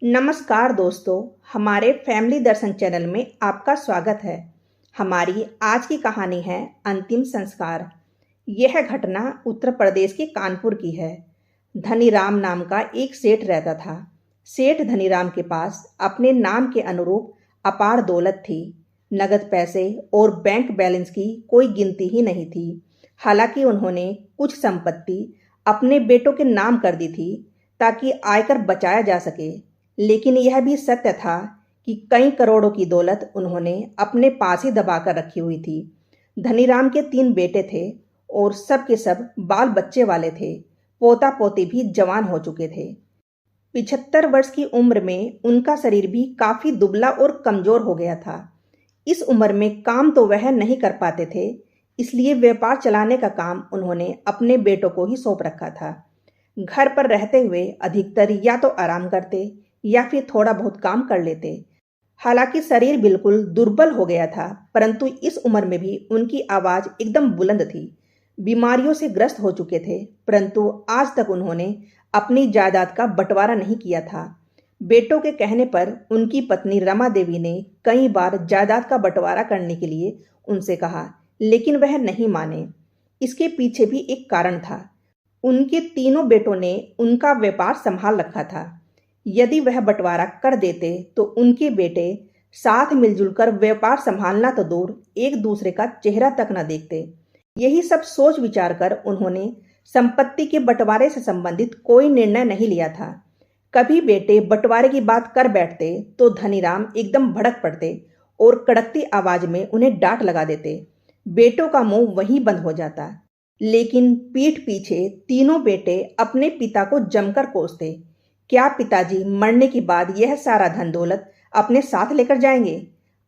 नमस्कार दोस्तों, हमारे फैमिली दर्शन चैनल में आपका स्वागत है। हमारी आज की कहानी है अंतिम संस्कार। यह घटना उत्तर प्रदेश के कानपुर की है। धनीराम नाम का एक सेठ रहता था। सेठ धनीराम के पास अपने नाम के अनुरूप अपार दौलत थी। नगद पैसे और बैंक बैलेंस की कोई गिनती ही नहीं थी। हालांकि उन्होंने कुछ संपत्ति अपने बेटों के नाम कर दी थी ताकि आयकर बचाया जा सके, लेकिन यह भी सत्य था कि कई करोड़ों की दौलत उन्होंने अपने पास ही दबाकर रखी हुई थी। धनीराम के 3 बेटे थे और सब के सब बाल बच्चे वाले थे। पोता पोती भी जवान हो चुके थे। 75 वर्ष की उम्र में उनका शरीर भी काफी दुबला और कमजोर हो गया था। इस उम्र में काम तो वह नहीं कर पाते थे, इसलिए व्यापार चलाने का काम उन्होंने अपने बेटों को ही सौंप रखा था। घर पर रहते हुए अधिकतर या तो आराम करते या फिर थोड़ा बहुत काम कर लेते। हालांकि शरीर बिल्कुल दुर्बल हो गया था, परंतु इस उम्र में भी उनकी आवाज एकदम बुलंद थी। बीमारियों से ग्रस्त हो चुके थे, परंतु आज तक उन्होंने अपनी जायदाद का बंटवारा नहीं किया था। बेटों के कहने पर उनकी पत्नी रमा देवी ने कई बार जायदाद का बंटवारा करने के लिए उनसे कहा, लेकिन वह नहीं माने। इसके पीछे भी एक कारण था। उनके तीनों बेटों ने उनका व्यापार संभाल रखा था। यदि वह बंटवारा कर देते तो उनके बेटे साथ मिलजुल कर व्यापार संभालना तो दूर, एक दूसरे का चेहरा तक न देखते। यही सब सोच विचार कर उन्होंने संपत्ति के बंटवारे से संबंधित कोई निर्णय नहीं लिया था। कभी बेटे बंटवारे की बात कर बैठते तो धनीराम एकदम भड़क पड़ते और कड़कती आवाज में उन्हें डांट लगा देते। बेटों का मुंह वहीं बंद हो जाता। लेकिन पीठ पीछे तीनों बेटे अपने पिता को जमकर कोसते। क्या पिताजी मरने के बाद यह सारा धन दौलत अपने साथ लेकर जाएंगे?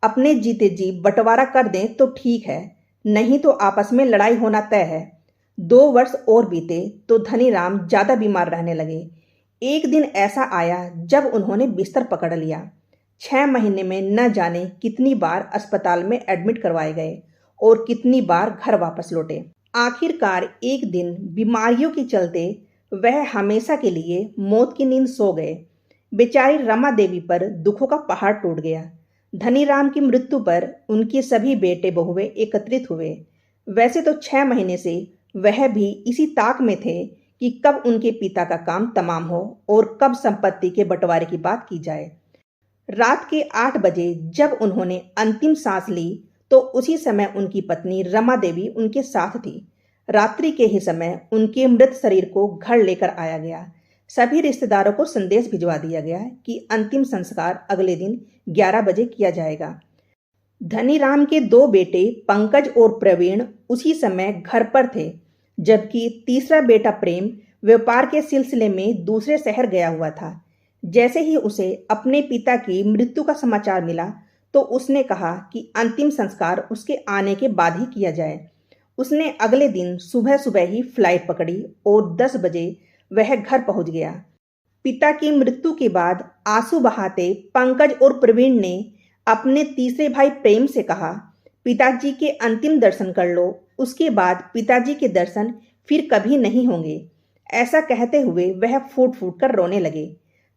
अपने जीते जी बंटवारा कर दें तो ठीक है, नहीं तो आपस में लड़ाई होना तय है। 2 वर्ष और बीते तो धनीराम ज्यादा बीमार रहने लगे। एक दिन ऐसा आया जब उन्होंने बिस्तर पकड़ लिया। 6 महीने में न जाने कितनी बार अस्पताल में एडमिट करवाए गए और कितनी बार घर वापस लौटे। आखिरकार एक दिन बीमारियों के चलते वह हमेशा के लिए मौत की नींद सो गए। बेचारी रमा देवी पर दुखों का पहाड़ टूट गया। धनीराम की मृत्यु पर उनके सभी बेटे बहुएं एकत्रित हुए। वैसे तो 6 महीने से वह भी इसी ताक में थे कि कब उनके पिता का काम तमाम हो और कब संपत्ति के बंटवारे की बात की जाए। रात के 8 बजे जब उन्होंने अंतिम सांस ली तो उसी समय उनकी पत्नी रमा देवी उनके साथ थी। रात्रि के ही समय उनके मृत शरीर को घर लेकर आया गया। सभी रिश्तेदारों को संदेश भिजवा दिया गया कि अंतिम संस्कार अगले दिन 11 बजे किया जाएगा। धनीराम के 2 बेटे पंकज और प्रवीण उसी समय घर पर थे, जबकि तीसरा बेटा प्रेम व्यापार के सिलसिले में दूसरे शहर गया हुआ था। जैसे ही उसे अपने पिता की मृत्यु का समाचार मिला तो उसने कहा कि अंतिम संस्कार उसके आने के बाद ही किया जाए। उसने अगले दिन सुबह सुबह ही फ्लाइट पकड़ी और 10 बजे वह घर पहुंच गया। पिता की मृत्यु के बाद आंसू बहाते पंकज और प्रवीण ने अपने तीसरे भाई प्रेम से कहा, पिताजी के अंतिम दर्शन कर लो, उसके बाद पिताजी के दर्शन फिर कभी नहीं होंगे। ऐसा कहते हुए वह फूट फूट कर रोने लगे।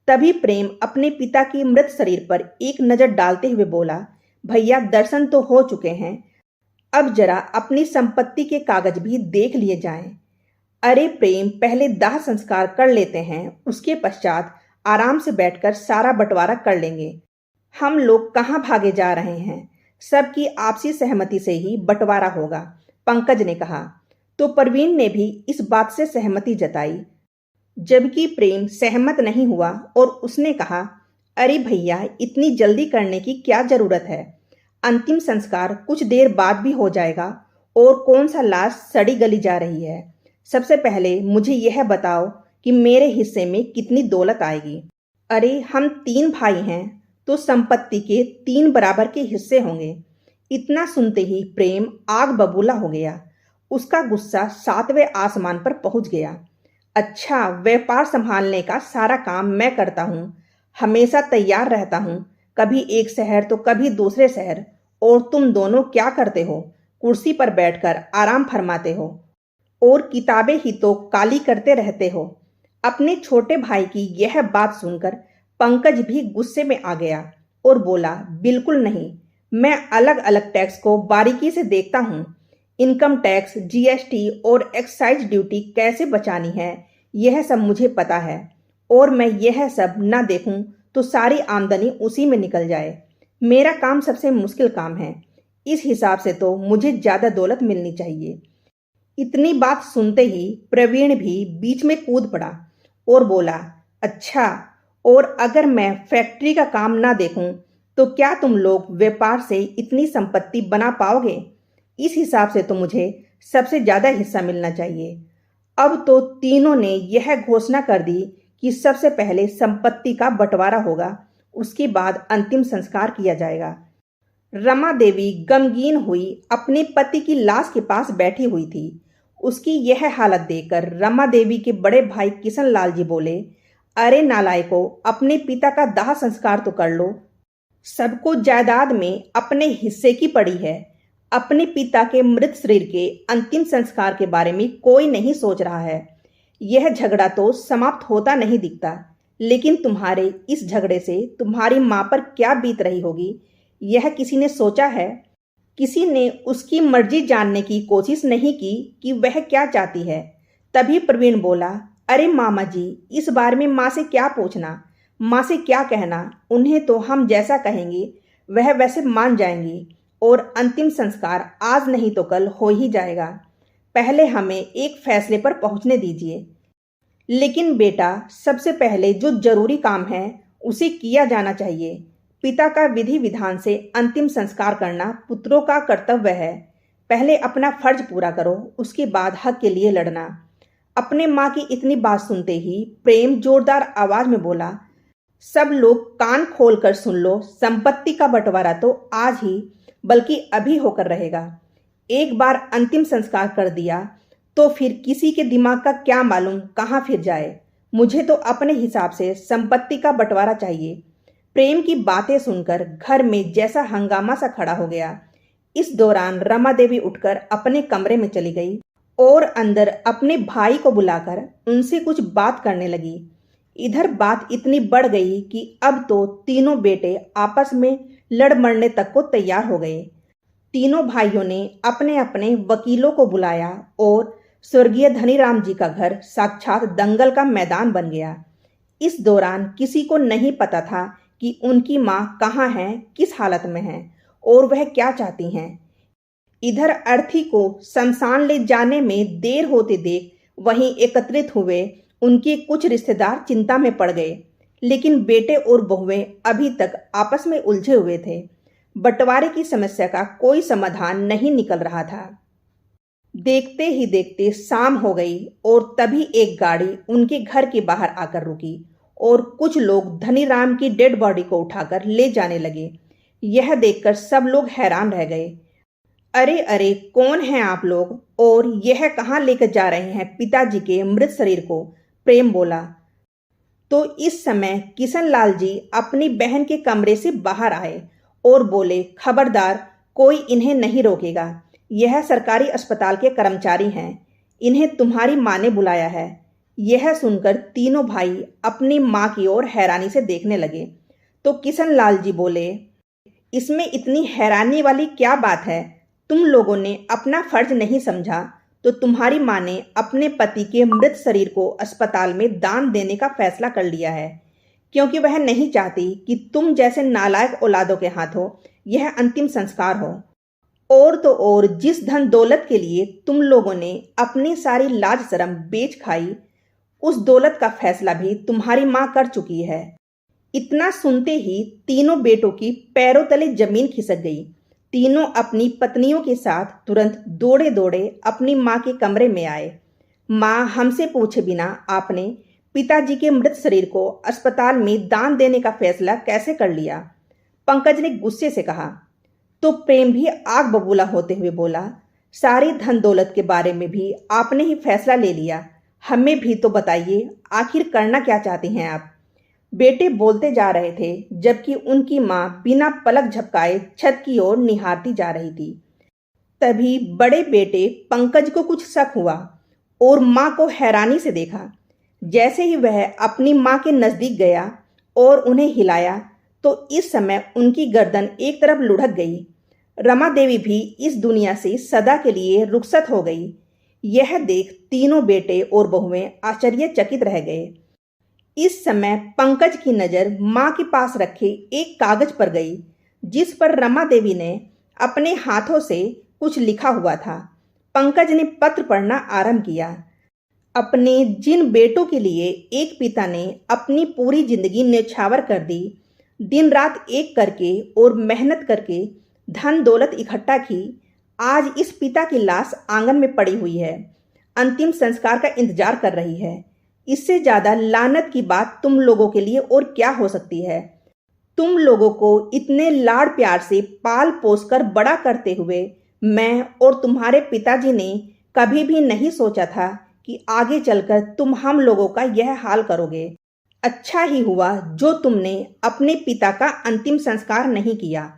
तभी प्रेम अपने पिता की मृत शरीर पर एक नजर डालते हुए बोला, भैया दर्शन तो हो चुके हैं, अब जरा अपनी संपत्ति के कागज भी देख लिए जाएं। अरे प्रेम, पहले दाह संस्कार कर लेते हैं, उसके पश्चात आराम से बैठकर सारा बंटवारा कर लेंगे। हम लोग कहाँ भागे जा रहे हैं, सबकी आपसी सहमति से ही बंटवारा होगा, पंकज ने कहा। तो प्रवीण ने भी इस बात से सहमति जताई, जबकि प्रेम सहमत नहीं हुआ और उसने कहा, अरे भैया इतनी जल्दी करने की क्या जरूरत है, अंतिम संस्कार कुछ देर बाद भी हो जाएगा और कौन सा लाश सड़ी गली जा रही है। सबसे पहले मुझे यह बताओ कि मेरे हिस्से में कितनी दौलत आएगी। अरे हम 3 भाई हैं तो संपत्ति के 3 बराबर के हिस्से होंगे। इतना सुनते ही प्रेम आग बबूला हो गया। उसका गुस्सा 7वें आसमान पर पहुंच गया। अच्छा, व्यापार संभालने का सारा काम मैं करता हूँ, हमेशा तैयार रहता हूँ, कभी एक शहर तो कभी दूसरे शहर, और तुम दोनों क्या करते हो? कुर्सी पर बैठकर आराम फरमाते हो और किताबें ही तो काली करते रहते हो। अपने छोटे भाई की यह बात सुनकर पंकज भी गुस्से में आ गया और बोला, बिल्कुल नहीं, मैं अलग अलग टैक्स को बारीकी से देखता हूँ। इनकम टैक्स, जीएसटी और एक्साइज ड्यूटी कैसे बचानी है, यह सब मुझे पता है। और मैं यह सब ना देखूं तो सारी आमदनी उसी में निकल जाए। मेरा काम सबसे मुश्किल काम है। इस हिसाब से तो मुझे ज्यादा दौलत मिलनी चाहिए। इतनी बात सुनते ही प्रवीण भी बीच में कूद पड़ा और बोला, अच्छा, और अगर मैं फैक्ट्री का काम ना देखूं तो क्या तुम लोग व्यापार से इतनी संपत्ति बना पाओगे? इस हिसाब से तो मुझे सबसे ज्यादा हिस्सा मिलना चाहिए। अब तो तीनों ने यह घोषणा कर दी कि सबसे पहले संपत्ति का बंटवारा होगा, उसके बाद अंतिम संस्कार किया जाएगा। रमा देवी गमगीन हुई अपने पति की लाश के पास बैठी हुई थी। उसकी यह हालत देखकर रमा देवी के बड़े भाई किशन लाल जी बोले, अरे नालायको, अपने पिता का दाह संस्कार तो कर लो। सबको जायदाद में अपने हिस्से की पड़ी है। अपने पिता के मृत शरीर के अंतिम संस्कार के बारे में कोई नहीं सोच रहा है। यह झगड़ा तो समाप्त होता नहीं दिखता, लेकिन तुम्हारे इस झगड़े से तुम्हारी मां पर क्या बीत रही होगी, यह किसी ने सोचा है? किसी ने उसकी मर्जी जानने की कोशिश नहीं की कि वह क्या चाहती है। तभी प्रवीण बोला, अरे मामा जी, इस बारे में माँ से क्या पूछना, माँ से क्या कहना, उन्हें तो हम जैसा कहेंगे वह वैसे मान जाएंगी और अंतिम संस्कार आज नहीं तो कल हो ही जाएगा। पहले हमें एक फैसले पर पहुंचने दीजिए। लेकिन बेटा, सबसे पहले जो जरूरी काम है उसे किया जाना चाहिए। पिता का विधि विधान से अंतिम संस्कार करना पुत्रों का कर्तव्य है। पहले अपना फर्ज पूरा करो, उसके बाद हक के लिए लड़ना। अपने माँ की इतनी बात सुनते ही प्रेम जोरदार आवाज में बोला, सब लोग कान खोलकर सुन लो, संपत्ति का बंटवारा तो आज ही बल्कि अभी होकर रहेगा। एक बार अंतिम संस्कार कर दिया तो फिर किसी के दिमाग का क्या मालूम कहाँ फिर जाए। मुझे तो अपने हिसाब से संपत्ति का बंटवारा चाहिए। प्रेम की बातें सुनकर घर में जैसा हंगामा सा खड़ा हो गया। इस दौरान रमा देवी उठकर अपने कमरे में चली गई और अंदर अपने भाई को बुलाकर उनसे कुछ बात करने लगी। इधर बात इतनी बढ़ गई कि अब तो तीनों बेटे आपस में लड़ मरने तक को तैयार हो गए। तीनों भाइयों ने अपने अपने वकीलों को बुलाया और स्वर्गीय धनीराम जी का घर साक्षात दंगल का मैदान बन गया। इस दौरान किसी को नहीं पता था कि उनकी माँ कहाँ है, किस हालत में है और वह क्या चाहती हैं। इधर अर्थी को शमशान ले जाने में देर होते देख वहीं एकत्रित हुए उनके कुछ रिश्तेदार चिंता में पड़ गए। लेकिन बेटे और बहुएं अभी तक आपस में उलझे हुए थे। बंटवारे की समस्या का कोई समाधान नहीं निकल रहा था। देखते ही देखते शाम हो गई और तभी एक गाड़ी उनके घर के बाहर आकर रुकी और कुछ लोग धनीराम की डेड बॉडी को उठाकर ले जाने लगे। यह देखकर सब लोग हैरान रह गए। अरे अरे, कौन हैं आप लोग और यह कहाँ लेकर जा रहे हैं पिताजी के मृत शरीर को? प्रेम बोला। तो इस समय किशन लाल जी अपनी बहन के कमरे से बाहर आए और बोले, खबरदार, कोई इन्हें नहीं रोकेगा। यह सरकारी अस्पताल के कर्मचारी हैं, इन्हें तुम्हारी माँ ने बुलाया है। यह सुनकर तीनों भाई अपनी माँ की ओर हैरानी से देखने लगे। तो किशन लाल जी बोले, इसमें इतनी हैरानी वाली क्या बात है? तुम लोगों ने अपना फर्ज नहीं समझा तो तुम्हारी माँ ने अपने पति के मृत शरीर को अस्पताल में दान देने का फैसला कर लिया है, क्योंकि वह नहीं चाहती कि तुम जैसे नालायक औलादों के हाथों यह अंतिम संस्कार हो। और तो और जिस धन दौलत के लिए तुम लोगों ने अपनी सारी लाज शर्म बेच खाई, उस दौलत का फैसला भी तुम्हारी माँ कर चुकी है। इतना सुनते ही तीनों बेटों की पैरों तले जमीन खिसक गई। तीनों अपनी पत्नियों के साथ तुरंत दौड़े दौड़े अपनी माँ के कमरे में आए। माँ, हमसे पूछे बिना आपने पिताजी के मृत शरीर को अस्पताल में दान देने का फैसला कैसे कर लिया? पंकज ने गुस्से से कहा। तो प्रेम भी आग बबूला होते हुए बोला, सारी धन दौलत के बारे में भी आपने ही फैसला ले लिया, हमें भी तो बताइए, आखिर करना क्या चाहते हैं आप? बेटे बोलते जा रहे थे जबकि उनकी माँ बिना पलक झपकाए छत की ओर निहारती जा रही थी। तभी बड़े बेटे पंकज को कुछ शक हुआ और माँ को हैरानी से देखा। जैसे ही वह अपनी माँ के नजदीक गया और उन्हें हिलाया तो इस समय उनकी गर्दन एक तरफ लुढ़क गई। रमा देवी भी इस दुनिया से सदा के लिए रुखसत हो गई। यह देख तीनों बेटे और बहुएं आश्चर्यचकित रह गए। इस समय पंकज की नजर मां के पास रखे एक कागज पर गई, जिस पर रमा देवी ने अपने हाथों से कुछ लिखा हुआ था। पंकज ने पत्र पढ़ना आरंभ किया। अपने जिन बेटों के लिए एक पिता ने अपनी पूरी जिंदगी न्यौछावर कर दी, दिन रात एक करके और मेहनत करके धन दौलत इकट्ठा की, आज इस पिता की लाश आंगन में पड़ी हुई है, अंतिम संस्कार का इंतजार कर रही है। इससे ज्यादा लानत की बात तुम लोगों के लिए और क्या हो सकती है। तुम लोगों को इतने लाड़ प्यार से पाल पोस कर बड़ा करते हुए मैं और तुम्हारे पिताजी ने कभी भी नहीं सोचा था कि आगे चलकर तुम हम लोगों का यह हाल करोगे। अच्छा ही हुआ जो तुमने अपने पिता का अंतिम संस्कार नहीं किया।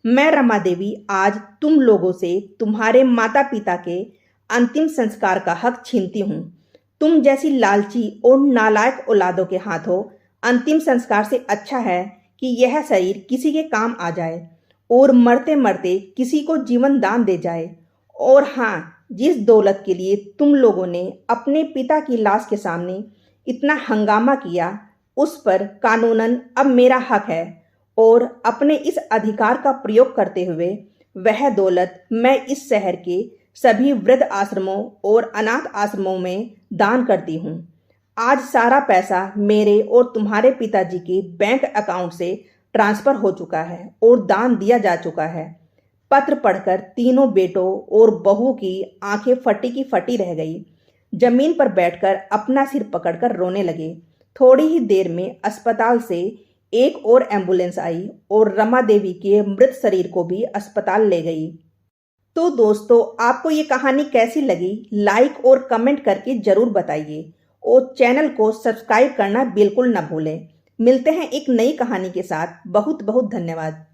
मैं रमा देवी आज तुम लोगों से तुम्हारे माता पिता के अंतिम संस्कार का हक छीनती हूँ। तुम जैसी लालची और नालायक औलादों के हाथों अंतिम संस्कार से अच्छा है कि यह शरीर किसी के काम आ जाए और मरते मरते किसी को जीवन दान दे जाए। और हाँ, जिस दौलत के लिए तुम लोगों ने अपने पिता की लाश के सामने इतना हंगामा किया, उस पर कानूनन अब मेरा हक है और अपने इस अधिकार का प्रयोग करते हुए वह दौलत मैं इस शहर के सभी वृद्ध आश्रमों और अनाथ आश्रमों में दान करती हूँ। आज सारा पैसा मेरे और तुम्हारे पिताजी के बैंक अकाउंट से ट्रांसफर हो चुका है और दान दिया जा चुका है। पत्र पढ़कर तीनों बेटों और बहू की आंखें फटी की फटी रह गई। जमीन पर बैठकर अपना सिर पकड़कर रोने लगे। थोड़ी ही देर में अस्पताल से एक और एम्बुलेंस आई और रमा देवी के मृत शरीर को भी अस्पताल ले गई। तो दोस्तों, आपको ये कहानी कैसी लगी, लाइक और कमेंट करके जरूर बताइए और चैनल को सब्सक्राइब करना बिल्कुल ना भूलें। मिलते हैं एक नई कहानी के साथ। बहुत बहुत धन्यवाद।